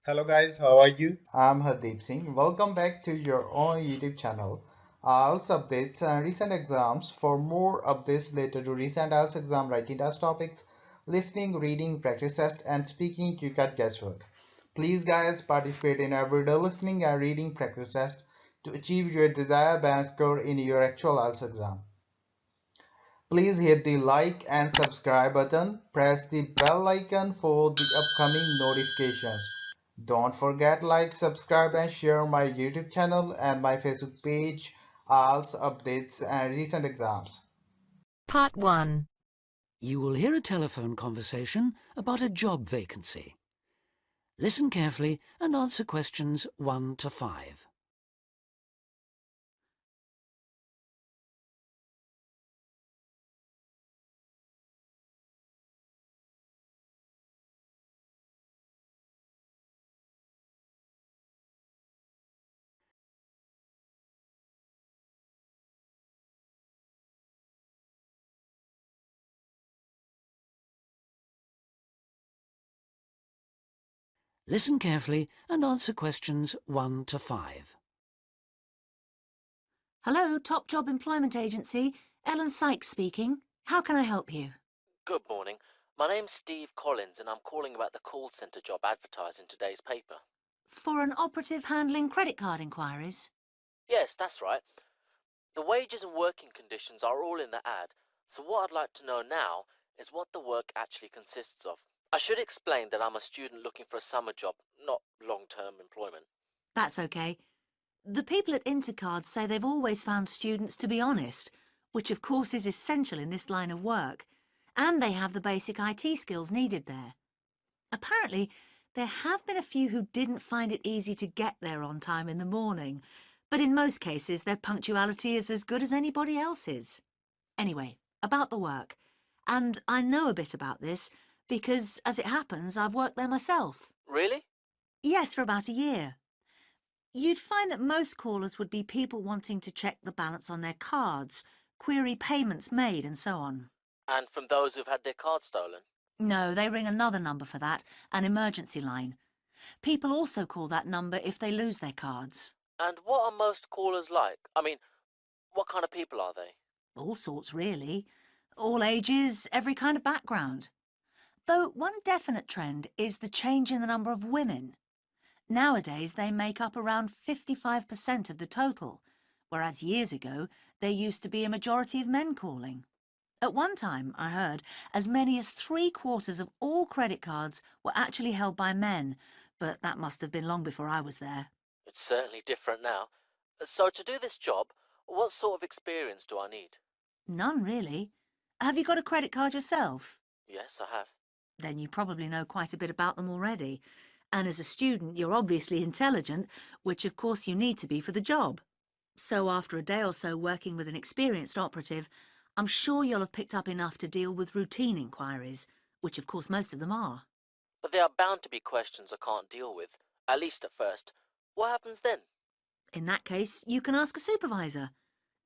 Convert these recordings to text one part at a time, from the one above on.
Hello guys, how are you? I'm Hardeep Singh. Welcome back to your own YouTube channel. IELTS updates and recent exams. For more updates related to recent IELTS exam writing test topics, listening, reading, practice test, and speaking, you can guesswork. Please guys participate in everyday listening and reading practice test to achieve your desired band score in your actual IELTS exam. Please hit the like and subscribe button. Press the bell icon for the upcoming notifications. Don't forget like, subscribe and share my YouTube channel and my Facebook page, IELTS updates and recent exams. Part 1. You will hear a telephone conversation about a job vacancy. Listen carefully and answer questions 1 to 5. Listen carefully and answer questions 1 to 5. Hello, Top Job Employment Agency. Ellen Sykes speaking. How can I help you? Good morning. My name's Steve Collins and I'm calling about the call centre job advertised in today's paper. For an operative handling credit card inquiries? Yes, that's right. The wages and working conditions are all in the ad, so what I'd like to know now is what the work actually consists of. I should explain that I'm a student looking for a summer job, not long-term employment. That's okay. The people at Intercard say they've always found students to be honest, which of course is essential in this line of work, and they have the basic IT skills needed there. Apparently, there have been a few who didn't find it easy to get there on time in the morning, but in most cases their punctuality is as good as anybody else's. Anyway, about the work. And I know a bit about this because, as it happens, I've worked there myself. Really? Yes, for about a year. You'd find that most callers would be people wanting to check the balance on their cards, query payments made and so on. And from those who've had their card stolen? No, they ring another number for that, an emergency line. People also call that number if they lose their cards. And what are most callers like? I mean, what kind of people are they? All sorts, really. All ages, every kind of background. Though one definite trend is the change in the number of women. Nowadays, they make up around 55% of the total, whereas years ago, there used to be a majority of men calling. At one time, I heard, as many as 3/4 of all credit cards were actually held by men, but that must have been long before I was there. It's certainly different now. So to do this job, what sort of experience do I need? None, really. Have you got a credit card yourself? Yes, I have. Then you probably know quite a bit about them already. And as a student, you're obviously intelligent, which of course you need to be for the job. So after a day or so working with an experienced operative, I'm sure you'll have picked up enough to deal with routine inquiries, which of course most of them are. But there are bound to be questions I can't deal with, at least at first. What happens then? In that case, you can ask a supervisor.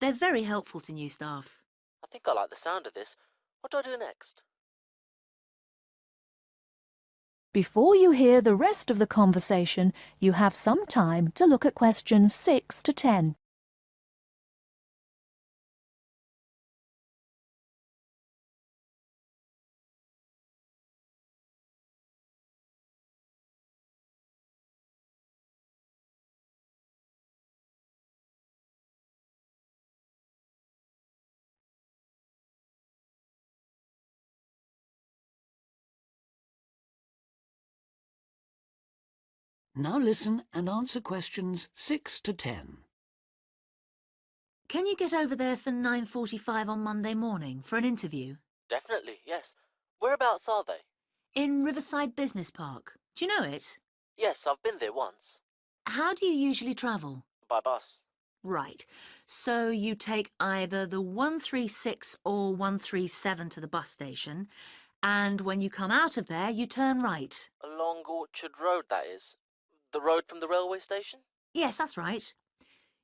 They're very helpful to new staff. I think I like the sound of this. What do I do next? Before you hear the rest of the conversation, you have some time to look at questions 6 to 10. Now listen and answer questions 6 to 10. Can you get over there for 9:45 on Monday morning for an interview? Definitely, yes. Whereabouts are they? In Riverside Business Park. Do you know it? Yes, I've been there once. How do you usually travel? By bus. Right. So you take either the 136 or 137 to the bus station, and when you come out of there, you turn right. Along Orchard Road, that is. The road from the railway station? Yes, that's right.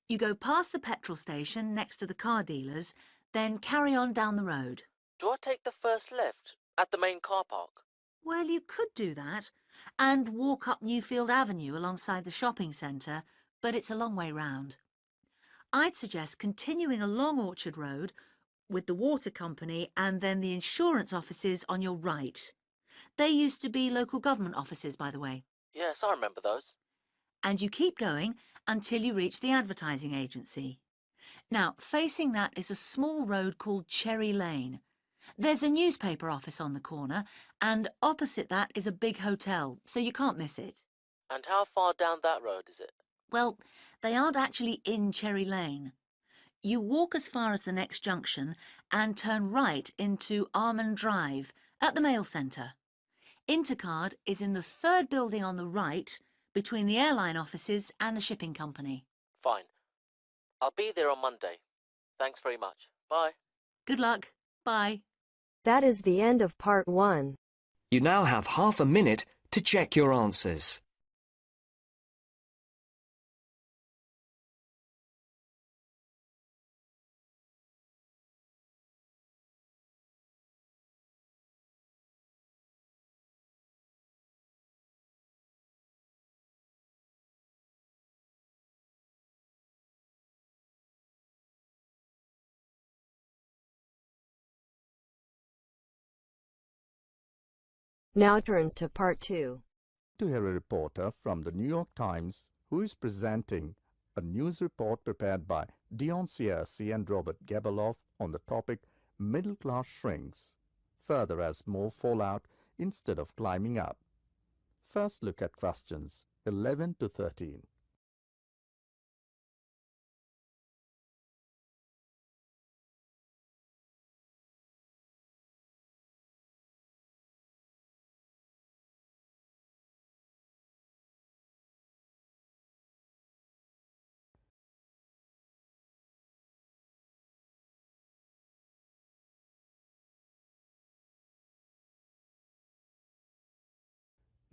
You go past the petrol station next to the car dealers, then carry on down the road. Do I take the first left at the main car park? Well, you could do that, and walk up Newfield Avenue alongside the shopping centre, but it's a long way round. I'd suggest continuing along Orchard Road with the water company and then the insurance offices on your right. They used to be local government offices, by the way. Yes, I remember those. And you keep going until you reach the advertising agency. Now, facing that is a small road called Cherry Lane. There's a newspaper office on the corner, and opposite that is a big hotel, so you can't miss it. And how far down that road is it? Well, they aren't actually in Cherry Lane. You walk as far as the next junction and turn right into Almond Drive at the mail centre. Intercard is in the third building on the right, between the airline offices and the shipping company. Fine. I'll be there on Monday. Thanks very much. Bye. Good luck. Bye. That is the end of part 1. You now have half a minute to check your answers. Now turns to part 2. To hear a reporter from the New York Times who is presenting a news report prepared by Dion Searcy and Robert Gebeloff on the topic Middle Class Shrinks, further as more fallout instead of climbing up. First look at questions 11 to 13.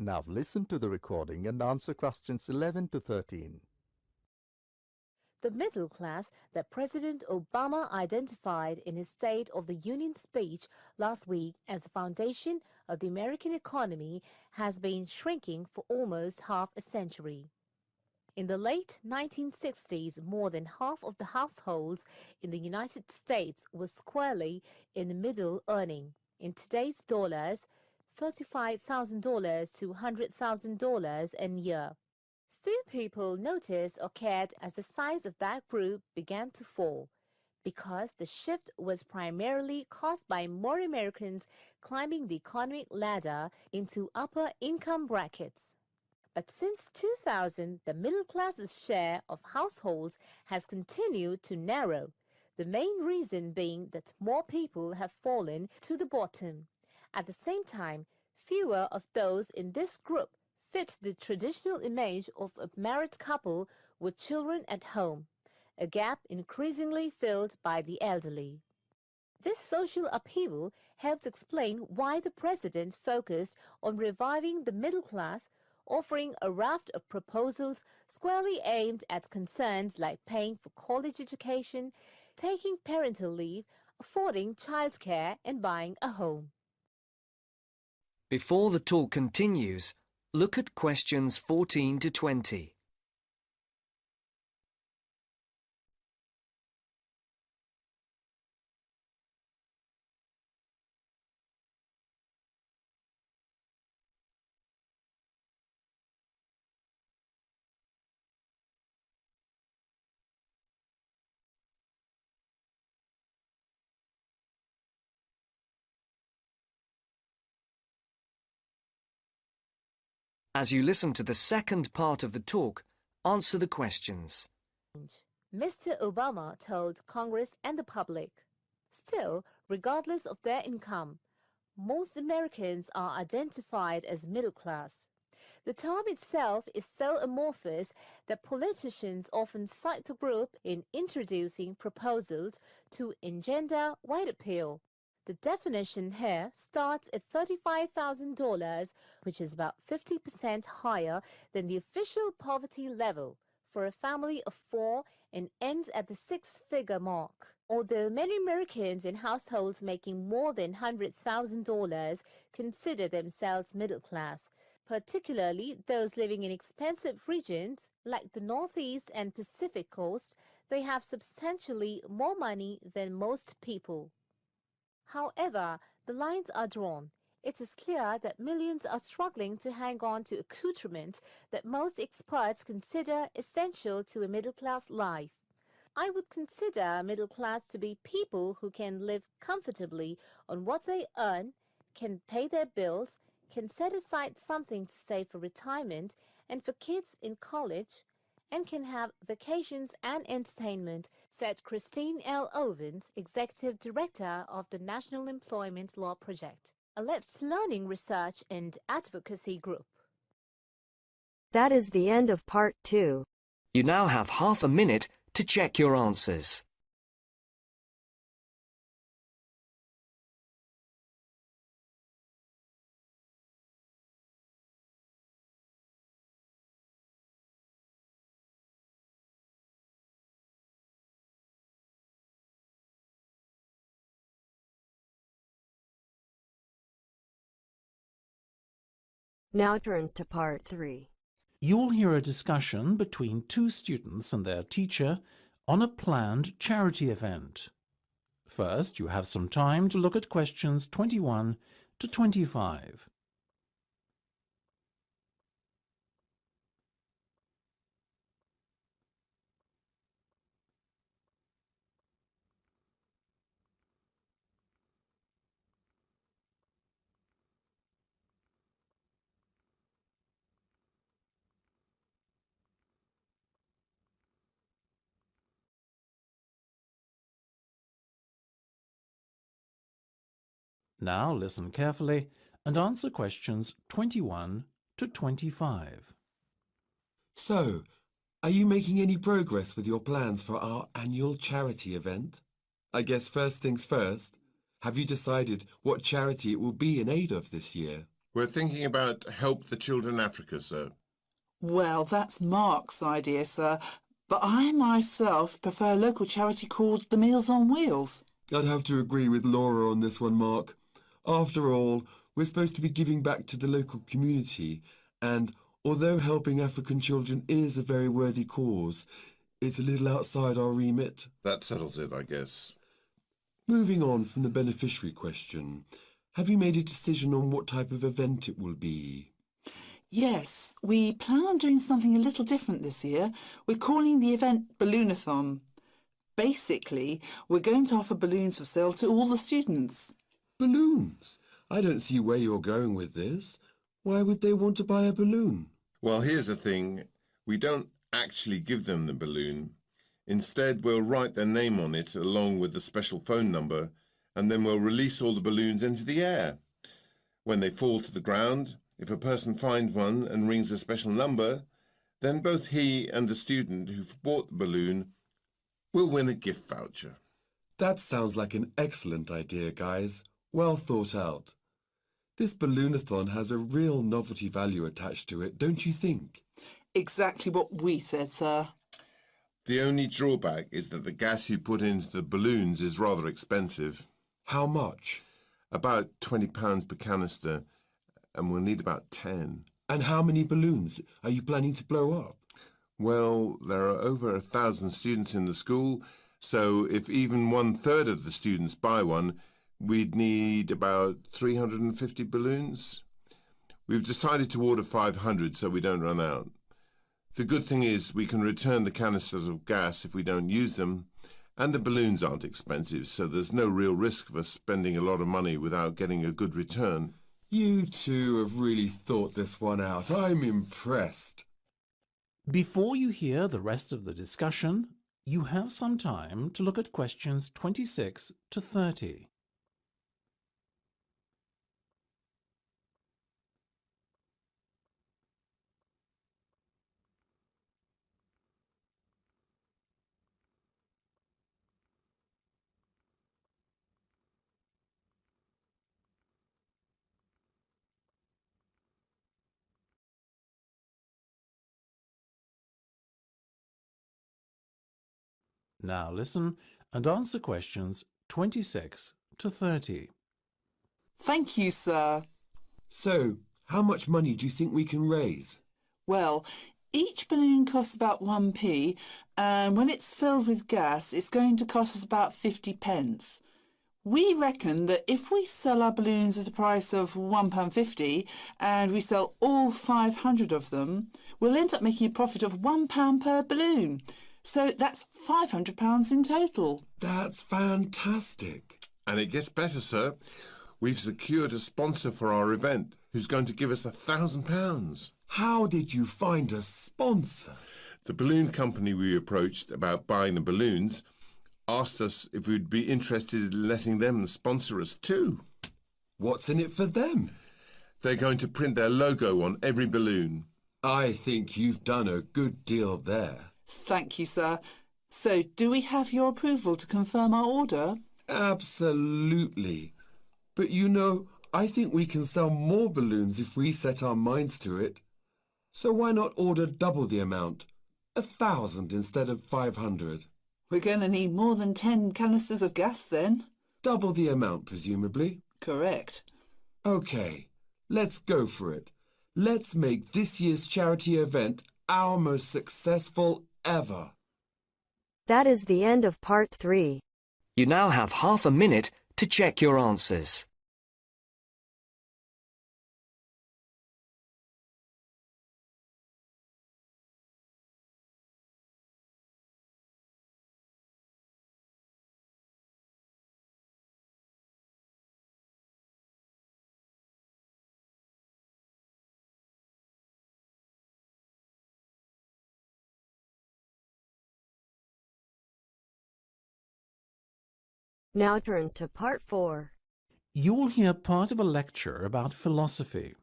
Now listen to the recording and answer questions 11 to 13. The middle class that President Obama identified in his State of the Union speech last week as the foundation of the American economy has been shrinking for almost half a century. In the late 1960s, more than half of the households in the United States were squarely in the middle earning, in today's dollars, $35,000 to $100,000 a year. Few people noticed or cared as the size of that group began to fall, because the shift was primarily caused by more Americans climbing the economic ladder into upper income brackets. But since 2000, the middle class's share of households has continued to narrow, the main reason being that more people have fallen to the bottom. At the same time, fewer of those in this group fit the traditional image of a married couple with children at home, a gap increasingly filled by the elderly. This social upheaval helps explain why the president focused on reviving the middle class, offering a raft of proposals squarely aimed at concerns like paying for college education, taking parental leave, affording childcare, and buying a home. Before the talk continues, look at questions 14 to 20. As you listen to the second part of the talk, answer the questions. Mr. Obama told Congress and the public. Still, regardless of their income, most Americans are identified as middle class. The term itself is so amorphous that politicians often cite the group in introducing proposals to engender wide appeal. The definition here starts at $35,000, which is about 50% higher than the official poverty level for a family of 4 and ends at the 6-figure mark. Although many Americans in households making more than $100,000 consider themselves middle class, particularly those living in expensive regions like the Northeast and Pacific Coast. They have substantially more money than most people. However, the lines are drawn. It is clear that millions are struggling to hang on to accoutrements that most experts consider essential to a middle-class life. I would consider middle class to be people who can live comfortably on what they earn, can pay their bills, can set aside something to save for retirement and for kids in college, and can have vacations and entertainment, said Christine L. Owens, Executive Director of the National Employment Law Project, a IELTS learning research and advocacy group. That is the end of part 2. You now have half a minute to check your answers. Now turns to part 3. You'll hear a discussion between two students and their teacher on a planned charity event. First, you have some time to look at questions 21 to 25. Now listen carefully and answer questions 21 to 25. So, are you making any progress with your plans for our annual charity event? I guess first things first, have you decided what charity it will be in aid of this year? We're thinking about Help the Children Africa, sir. Well, that's Mark's idea, sir, but I myself prefer a local charity called the Meals on Wheels. I'd have to agree with Laura on this one, Mark. After all, we're supposed to be giving back to the local community, and although helping African children is a very worthy cause, it's a little outside our remit. That settles it, I guess. Moving on from the beneficiary question, have you made a decision on what type of event it will be? Yes, we plan on doing something a little different this year. We're calling the event Balloonathon. Basically, we're going to offer balloons for sale to all the students. Balloons? I don't see where you're going with this. Why would they want to buy a balloon? Well, here's the thing. We don't actually give them the balloon. Instead, we'll write their name on it along with the special phone number, and then we'll release all the balloons into the air. When they fall to the ground, if a person finds one and rings a special number, then both he and the student who've bought the balloon will win a gift voucher. That sounds like an excellent idea, guys. Well thought out. This Balloonathon has a real novelty value attached to it, don't you think? Exactly what we said, sir. The only drawback is that the gas you put into the balloons is rather expensive. How much? About £20 per canister, and we'll need about 10. And how many balloons are you planning to blow up? Well, there are over 1,000 students in the school, so if even 1/3 of the students buy one, we'd need about 350 balloons. We've decided to order 500 so we don't run out. The good thing is we can return the canisters of gas if we don't use them, and the balloons aren't expensive, so there's no real risk of us spending a lot of money without getting a good return. You two have really thought this one out. I'm impressed. Before you hear the rest of the discussion, you have some time to look at questions 26 to 30. Now listen and answer questions 26 to 30. Thank you, sir. So, How much money do you think we can raise? Well, each balloon costs about 1p, and when it's filled with gas, it's going to cost us about 50 pence. We reckon that if we sell our balloons at a price of £1.50 and we sell all 500 of them, we'll end up making a profit of £1 per balloon. So that's £500 in total. That's fantastic. And it gets better, sir. We've secured a sponsor for our event who's going to give us £1,000. How did you find a sponsor? The balloon company we approached about buying the balloons asked us if we'd be interested in letting them sponsor us too. What's in it for them? They're going to print their logo on every balloon. I think you've done a good deal there. Thank you, sir. So, do we have your approval to confirm our order? Absolutely. But you know, I think we can sell more balloons if we set our minds to it. So why not order double the amount? 1,000 instead of 500. We're going to need more than 10 canisters of gas then. Double the amount, presumably. Correct. OK, let's go for it. Let's make this year's charity event our most successful ever. That is the end of part 3. You now have half a minute to check your answers. Now turns to part 4. You will hear part of a lecture about philosophy.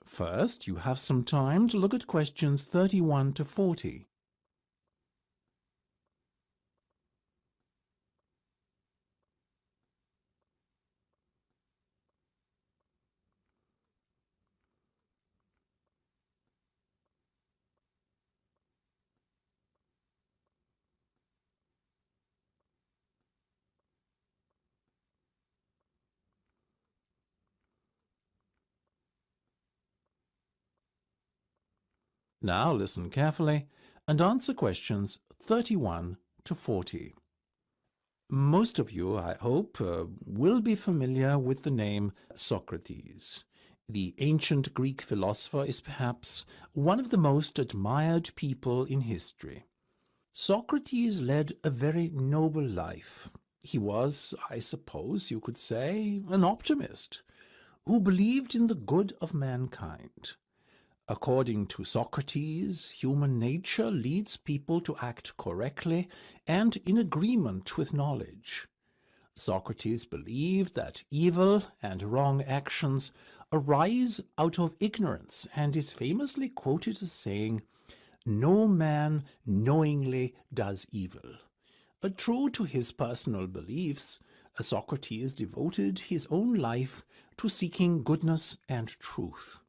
First, you have some time to look at questions 31 to 40. Now listen carefully and answer questions 31 to 40. Most of you, I hope, will be familiar with the name Socrates. The ancient Greek philosopher is perhaps one of the most admired people in history. Socrates led a very noble life. He was, I suppose you could say, an optimist who believed in the good of mankind. According to Socrates, human nature leads people to act correctly and in agreement with knowledge. Socrates believed that evil and wrong actions arise out of ignorance and is famously quoted as saying, "No man knowingly does evil." True to his personal beliefs, Socrates devoted his own life to seeking goodness and truth.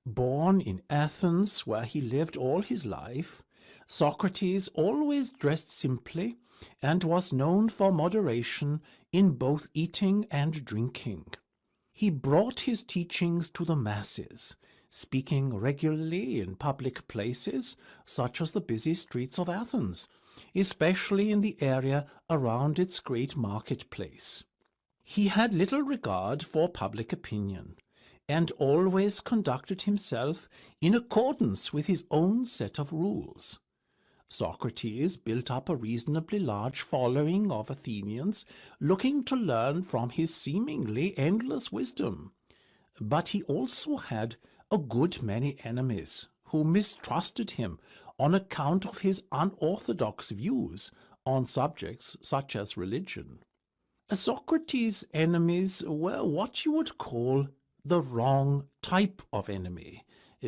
Born in Athens, where he lived all his life, Socrates always dressed simply and was known for moderation in both eating and drinking. He brought his teachings to the masses, speaking regularly in public places such as the busy streets of Athens, especially in the area around its great marketplace. He had little regard for public opinion, and always conducted himself in accordance with his own set of rules. Socrates built up a reasonably large following of Athenians looking to learn from his seemingly endless wisdom. But he also had a good many enemies who mistrusted him on account of his unorthodox views on subjects such as religion. Socrates' enemies were what you would call the wrong type of enemy,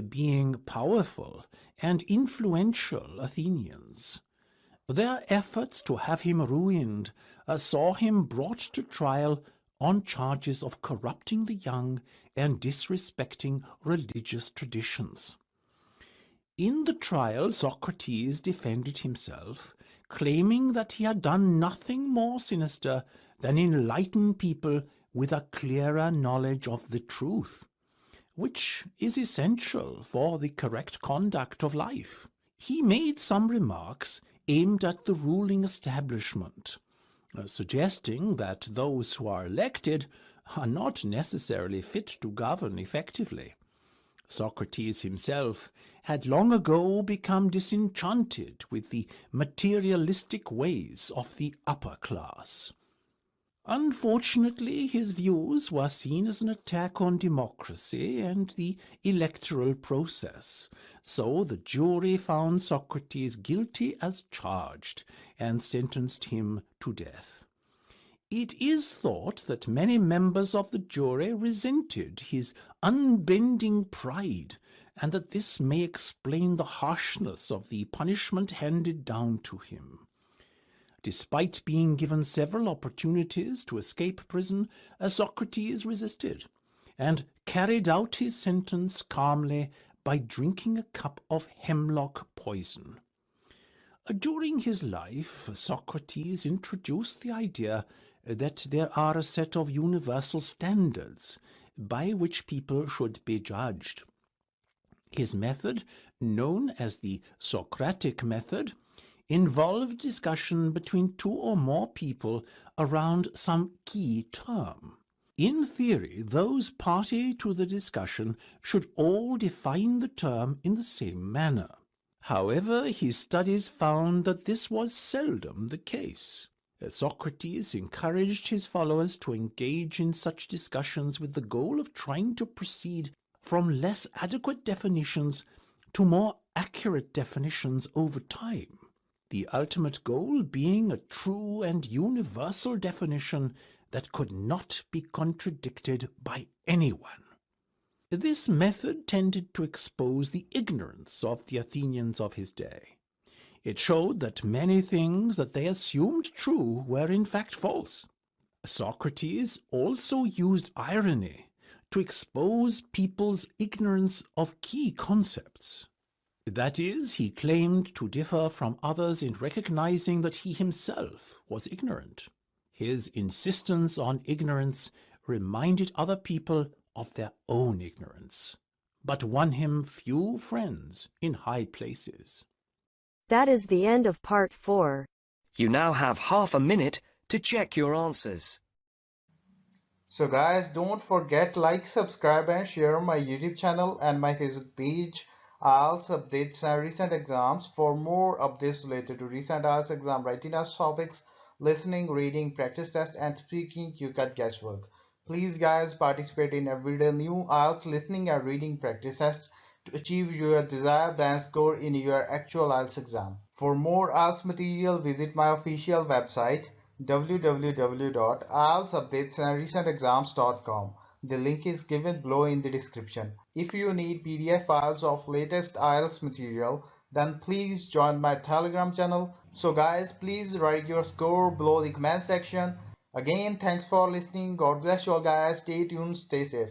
being powerful and influential Athenians. Their efforts to have him ruined saw him brought to trial on charges of corrupting the young and disrespecting religious traditions. In the trial, Socrates defended himself, claiming that he had done nothing more sinister than enlighten people with a clearer knowledge of the truth. which is essential for the correct conduct of life. He made some remarks aimed at the ruling establishment, suggesting that those who are elected are not necessarily fit to govern effectively. Socrates himself had long ago become disenchanted with the materialistic ways of the upper class. Unfortunately, his views were seen as an attack on democracy and the electoral process, so the jury found Socrates guilty as charged and sentenced him to death. It is thought that many members of the jury resented his unbending pride, and that this may explain the harshness of the punishment handed down to him. Despite being given several opportunities to escape prison, Socrates resisted and carried out his sentence calmly by drinking a cup of hemlock poison. During his life, Socrates introduced the idea that there are a set of universal standards by which people should be judged. His method, known as the Socratic method, involved discussion between two or more people around some key term. In theory, those party to the discussion should all define the term in the same manner. However, his studies found that this was seldom the case. Socrates encouraged his followers to engage in such discussions with the goal of trying to proceed from less adequate definitions to more accurate definitions over time, the ultimate goal being a true and universal definition that could not be contradicted by anyone. This method tended to expose the ignorance of the Athenians of his day. It showed that many things that they assumed true were in fact false. Socrates also used irony to expose people's ignorance of key concepts. That is, he claimed to differ from others in recognizing that he himself was ignorant. His insistence on ignorance reminded other people of their own ignorance, but won him few friends in high places. That is the end of part 4. You now have half a minute to check your answers. So guys, don't forget like, subscribe and share my YouTube channel and my Facebook page, IELTS updates and recent exams. For more updates related to recent IELTS exam writing test topics, listening, reading, practice test and speaking, you got guesswork. Please guys, participate in everyday new IELTS listening and reading practice tests to achieve your desired band score in your actual IELTS exam. For more IELTS material, visit my official website www.ieltsupdatesandrecentexams.com. The link is given below in the description. If you need PDF files of latest IELTS material, then please join my Telegram channel. So guys, please write your score below the comment section. Again, thanks for listening. God bless you all guys. Stay tuned, stay safe.